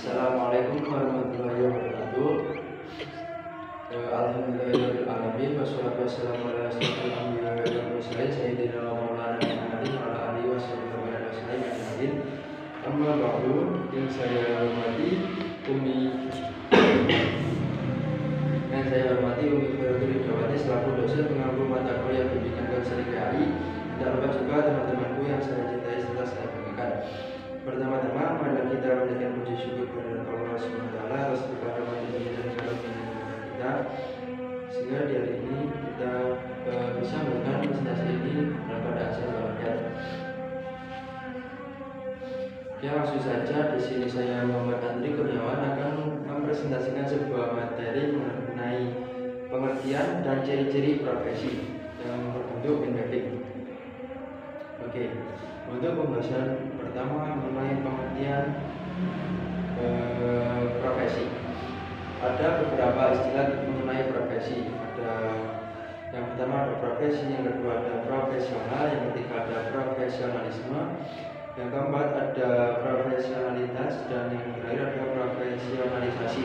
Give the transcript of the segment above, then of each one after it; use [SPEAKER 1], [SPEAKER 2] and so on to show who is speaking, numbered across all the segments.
[SPEAKER 1] Assalamualaikum warahmatullahi wabarakatuh. Alhamdulillahirobbilalamin wassalatu wassalamu ala asyrofil anbiya'i wal mursalin sayyidina wa maulana Muhammadin wa ala alihi wasallam ajmain. Amma ba'du, yang saya hormati Umi Khairuddin Dawati selaku dosen pengampu mata kuliah pendidikan konseling KAI. Tidak lupa juga teman-temanku yang saya cintai serta saya banggakan. Pertama-tama, mari kita menjadikan puji syukur kepada Allah SWT atas keberkahan dan segala kita, sehingga di hari ini kita bisa melakukan presentasi ini pada acara rakyat. Ya, langsung saja di sini saya Muhammad Andri Kurniawan akan mempresentasikan sebuah materi mengenai pengertian dan ciri-ciri profesi yang berbentuk mapping. Oke, untuk pembahasan pertama mengenai pengertian profesi. Ada beberapa istilah mengenai profesi. Ada yang pertama ada profesi, yang kedua ada profesional, yang ketiga ada profesionalisme, yang keempat ada profesionalitas, dan yang terakhir ada profesionalisasi.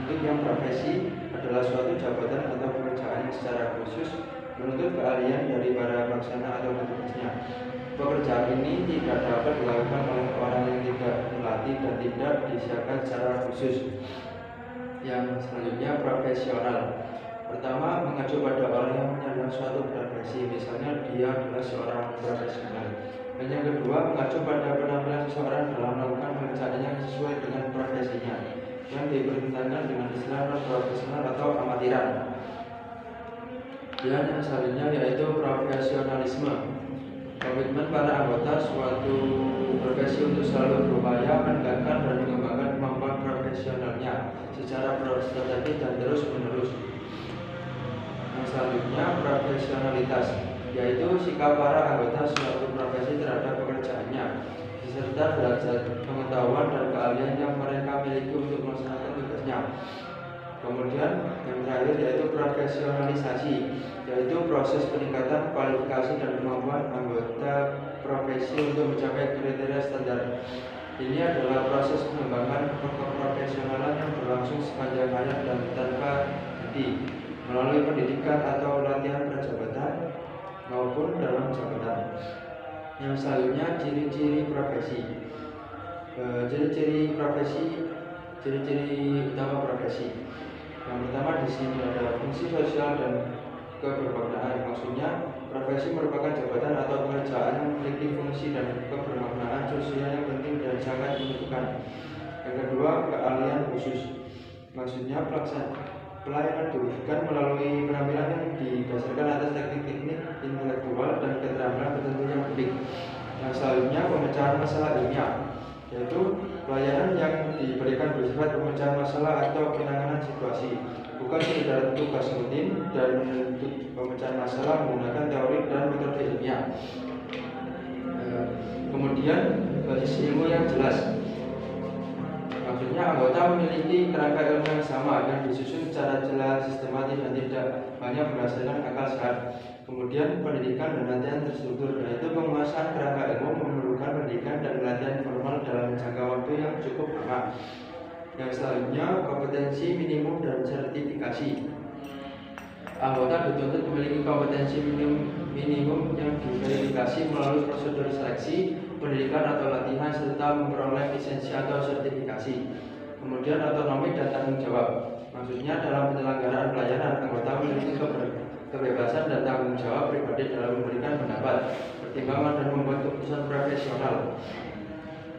[SPEAKER 1] Untuk yang profesi adalah suatu jabatan atau pekerjaan yang secara khusus menuntut keahlian dari para pelaksana atau petugasnya. Pekerjaan ini tidak dapat dilakukan oleh orang yang tidak dilatih dan tidak disiapkan secara khusus. Yang selanjutnya profesional. Pertama, mengacu pada orang yang menyandang suatu profesi, misalnya dia adalah seorang profesional. Dan yang kedua, mengacu pada penampilan seseorang dalam melakukan pekerjaan yang sesuai dengan profesinya, yang dipertentangkan dengan istilah profesional atau amatiran. Dan yang selanjutnya yaitu profesionalisme. Komitmen para anggota suatu profesi untuk selalu berupaya meningkatkan dan mengembangkan kemampuan profesionalnya secara strategis dan terus menerus. Yang selanjutnya profesionalitas, yaitu sikap para anggota suatu profesi terhadap pekerjaannya, serta belajar pengetahuan dan keahlian yang mereka miliki untuk melaksanakan tugasnya. Kemudian yang terakhir yaitu profesionalisasi, yaitu proses peningkatan kualifikasi dan kemampuan anggota profesi untuk mencapai kriteria standar. Ini adalah proses pengembangan keprofesionalan yang berlangsung sepanjang hayat dan tanpa henti, melalui pendidikan atau latihan prajabatan maupun dalam jabatan. Yang selanjutnya ciri-ciri profesi. Ciri-ciri utama profesi. Yang pertama di sini ada fungsi sosial dan kebermaknaan. Maksudnya profesi merupakan jabatan atau pekerjaan yang memiliki fungsi dan kebermaknaan sosial yang penting dan sangat menentukan. Yang kedua, keahlian khusus. Maksudnya pelayanan diwujudkan melalui penampilan yang didasarkan atas teknik-teknik intelektual dan keterampilan tertentu yang penting. Yang selanjutnya pemecahan masalah ilmiah, yaitu pelayanan yang diberikan bersifat pemecahan masalah atau penanganan situasi, bukan sekedar tugas rutin, dan untuk pemecahan masalah menggunakan teori dan metode ilmiah. Kemudian basis ilmu yang jelas. Maksudnya anggota memiliki kerangka ilmu yang sama yang disusun secara jelas, sistematis, dan tidak hanya berdasarkan akal sehat. Kemudian pendidikan dan latihan terstruktur, yaitu penguasaan kerangka ilmu memerlukan pendidikan dan latihan formal dalam jangka waktu yang cukup lama. Yang selanjutnya kompetensi minimum dan sertifikasi. Anggota dituntut memiliki kompetensi minimum yang diverifikasi melalui prosedur seleksi, pendidikan atau latihan, serta memperoleh lisensi atau sertifikasi. Kemudian otonomi dan tanggung jawab. Maksudnya dalam penyelenggaraan pelayanan, anggota memiliki kebebasan dan tanggung jawab pribadi dalam memberikan pendapat, pertimbangan, dan membuat keputusan profesional.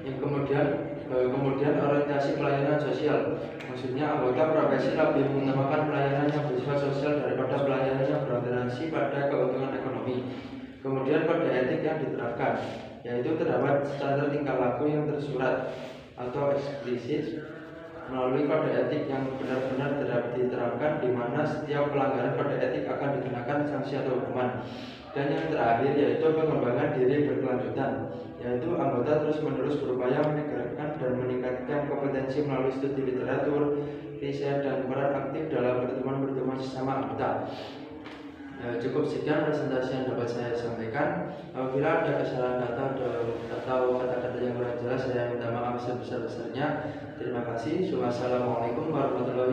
[SPEAKER 1] Yang kemudian orientasi pelayanan sosial. Maksudnya anggota profesi lebih mengutamakan pelayanan yang bersifat sosial daripada pelayanan yang berorientasi pada keuntungan ekonomi. Kemudian kode etik yang diterapkan, yaitu terdapat standar tingkah laku yang tersurat atau eksplisit melalui kode etik yang benar-benar diterapkan, di mana setiap pelanggaran kode etik akan dikenakan sanksi atau hukuman. Dan yang terakhir yaitu pengembangan diri berkelanjutan, yaitu anggota terus-menerus berupaya meningkatkan dan meningkatkan kompetensi melalui studi literatur, riset, dan peran aktif dalam pertemuan-pertemuan sesama anggota. Cukup sekian presentasi yang dapat saya sampaikan. Apabila ada kesalahan kata atau kata-kata yang kurang jelas, saya minta maaf sebesar-besarnya. Terima kasih. Wassalamualaikum warahmatullahi